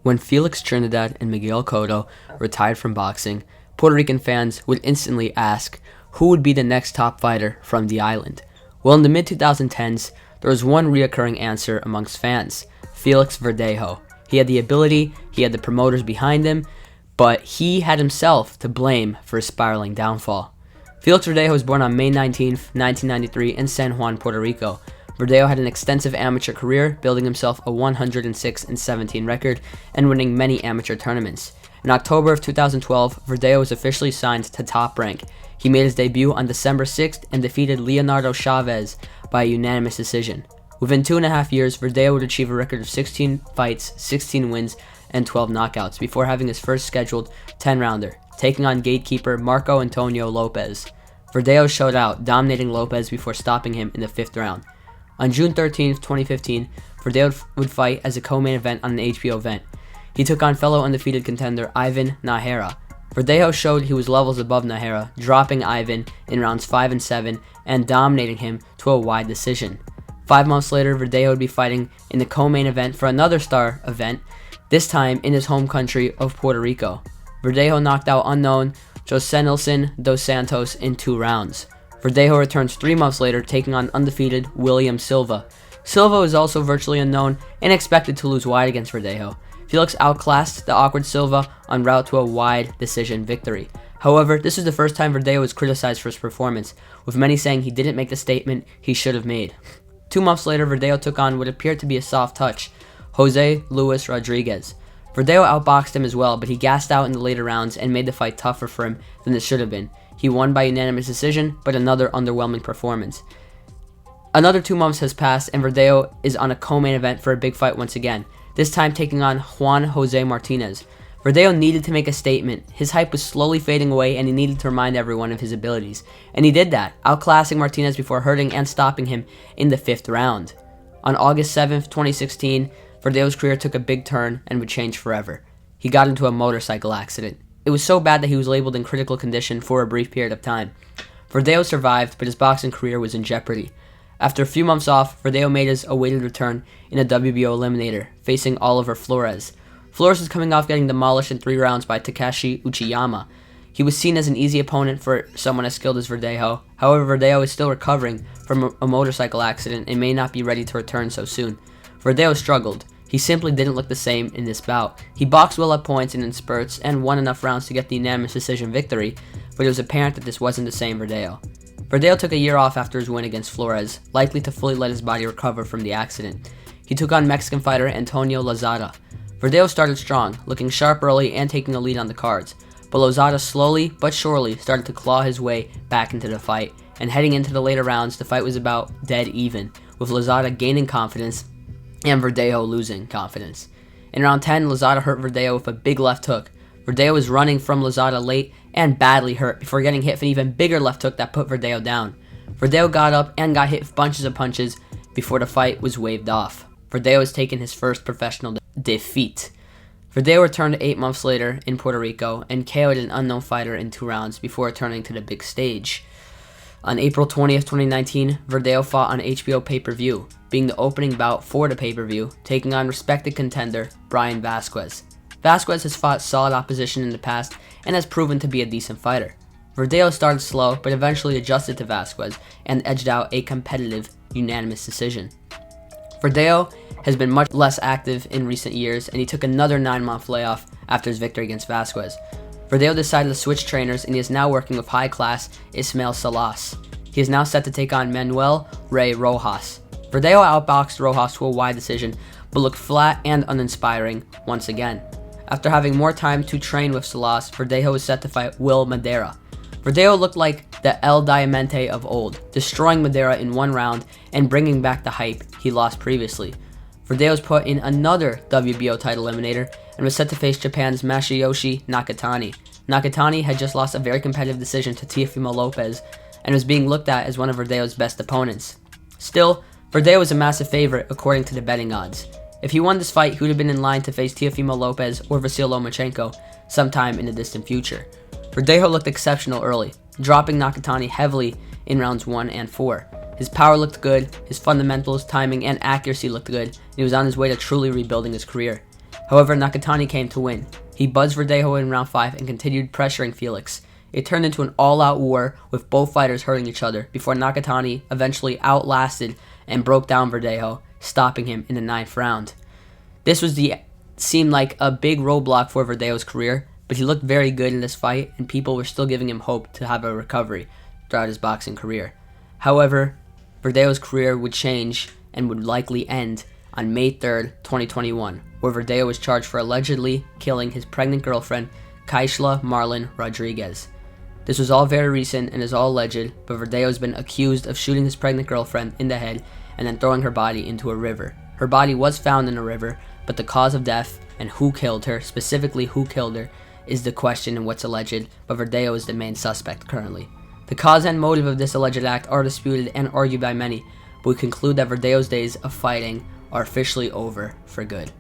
When Felix Trinidad and Miguel Cotto retired from boxing, Puerto Rican fans would instantly ask who would be the next top fighter from the island. Well, in the mid-2010s, there was one reoccurring answer amongst fans: Felix Verdejo. He had the ability, he had the promoters behind him, but he had himself to blame for his spiraling downfall. Felix Verdejo was born on May 19, 1993 in San Juan, Puerto Rico. Verdejo had an extensive amateur career, building himself a 106-17 record and winning many amateur tournaments. In October of 2012, Verdejo was officially signed to Top Rank. He made his debut on December 6th and defeated Leonardo Chavez by a unanimous decision. Within 2.5 years, Verdejo would achieve a record of 16 fights, 16 wins, and 12 knockouts before having his first scheduled 10-rounder, taking on gatekeeper Marco Antonio Lopez. Verdejo showed out, dominating Lopez before stopping him in the 5th round. On June 13, 2015, Verdejo would fight as a co-main event on an HBO event. He took on fellow undefeated contender Ivan Najera. Verdejo showed he was levels above Najera, dropping Ivan in rounds 5 and 7 and dominating him to a wide decision. 5 months later, Verdejo would be fighting in the co-main event for another star event, this time in his home country of Puerto Rico. Verdejo knocked out unknown Josenilson dos Santos in 2 rounds. Verdejo returns 3 months later, taking on undefeated William Silva. Silva was also virtually unknown and expected to lose wide against Verdejo. Felix outclassed the awkward Silva en route to a wide decision victory. However, this was the first time Verdejo was criticized for his performance, with many saying he didn't make the statement he should have made. 2 months later, Verdejo took on what appeared to be a soft touch, Jose Luis Rodriguez. Verdejo outboxed him as well, but he gassed out in the later rounds and made the fight tougher for him than it should have been. He won by unanimous decision, but another underwhelming performance. Another 2 months has passed, and Verdejo is on a co-main event for a big fight once again, this time taking on Juan Jose Martinez. Verdejo needed to make a statement. His hype was slowly fading away, and he needed to remind everyone of his abilities. And he did that, outclassing Martinez before hurting and stopping him in the 5th round. On August 7th, 2016, Verdejo's career took a big turn and would change forever. He got into a motorcycle accident. It was so bad that he was labeled in critical condition for a brief period of time. Verdejo survived, but his boxing career was in jeopardy. After a few months off, Verdejo made his awaited return in a WBO eliminator, facing Oliver Flores. Flores was coming off getting demolished in 3 rounds by Takashi Uchiyama. He was seen as an easy opponent for someone as skilled as Verdejo. However, Verdejo is still recovering from a motorcycle accident and may not be ready to return so soon. Verdejo struggled. He simply didn't look the same in this bout. He boxed well at points and in spurts and won enough rounds to get the unanimous decision victory, but it was apparent that this wasn't the same Verdejo. Verdejo took a year off after his win against Flores, likely to fully let his body recover from the accident. He took on Mexican fighter Antonio Lozada. Verdejo started strong, looking sharp early and taking a lead on the cards, but Lozada slowly but surely started to claw his way back into the fight, and heading into the later rounds, the fight was about dead even, with Lozada gaining confidence and Verdejo losing confidence. In round 10, Lozada hurt Verdejo with a big left hook. Verdejo was running from Lozada late and badly hurt before getting hit with an even bigger left hook that put Verdejo down. Verdejo got up and got hit with bunches of punches before the fight was waved off. Verdejo has taken his first professional defeat. Verdejo returned 8 months later in Puerto Rico and KO'd an unknown fighter in 2 rounds before returning to the big stage. On April 20th, 2019, Verdejo fought on HBO pay-per-view, being the opening bout for the pay-per-view, taking on respected contender Brian Vasquez. Vasquez has fought solid opposition in the past and has proven to be a decent fighter. Verdejo started slow, but eventually adjusted to Vasquez and edged out a competitive, unanimous decision. Verdejo has been much less active in recent years, and he took another 9-month layoff after his victory against Vasquez. Verdejo decided to switch trainers, and he is now working with high-class Ismael Salas. He is now set to take on Manuel Rey Rojas. Verdejo outboxed Rojas to a wide decision, but looked flat and uninspiring once again. After having more time to train with Salas, Verdejo was set to fight Will Madera. Verdejo looked like the El Diamante of old, destroying Madera in 1 round and bringing back the hype he lost previously. Verdejo was put in another WBO title eliminator and was set to face Japan's Masayoshi Nakatani. Nakatani had just lost a very competitive decision to Teofimo Lopez and was being looked at as one of Verdejo's best opponents. Still, Verdejo was a massive favorite according to the betting odds. If he won this fight, he would have been in line to face Teofimo Lopez or Vasyl Lomachenko sometime in the distant future. Verdejo looked exceptional early, dropping Nakatani heavily in rounds 1 and 4. His power looked good, his fundamentals, timing, and accuracy looked good, and he was on his way to truly rebuilding his career. However, Nakatani came to win. He buzzed Verdejo in round 5 and continued pressuring Felix. It turned into an all-out war with both fighters hurting each other before Nakatani eventually outlasted and broke down Verdejo, stopping him in the 9th round. This seemed like a big roadblock for Verdejo's career, but he looked very good in this fight, and people were still giving him hope to have a recovery throughout his boxing career. However, Verdejo's career would change and would likely end on May 3rd, 2021, where Verdejo was charged for allegedly killing his pregnant girlfriend, Kaishla Marlon Rodriguez. This was all very recent and is all alleged, but Verdejo has been accused of shooting his pregnant girlfriend in the head and then throwing her body into a river. Her body was found in a river, but the cause of death and who killed her, specifically who killed her, is the question in what's alleged, but Verdejo is the main suspect currently. The cause and motive of this alleged act are disputed and argued by many, but we conclude that Verdejo's days of fighting are officially over for good.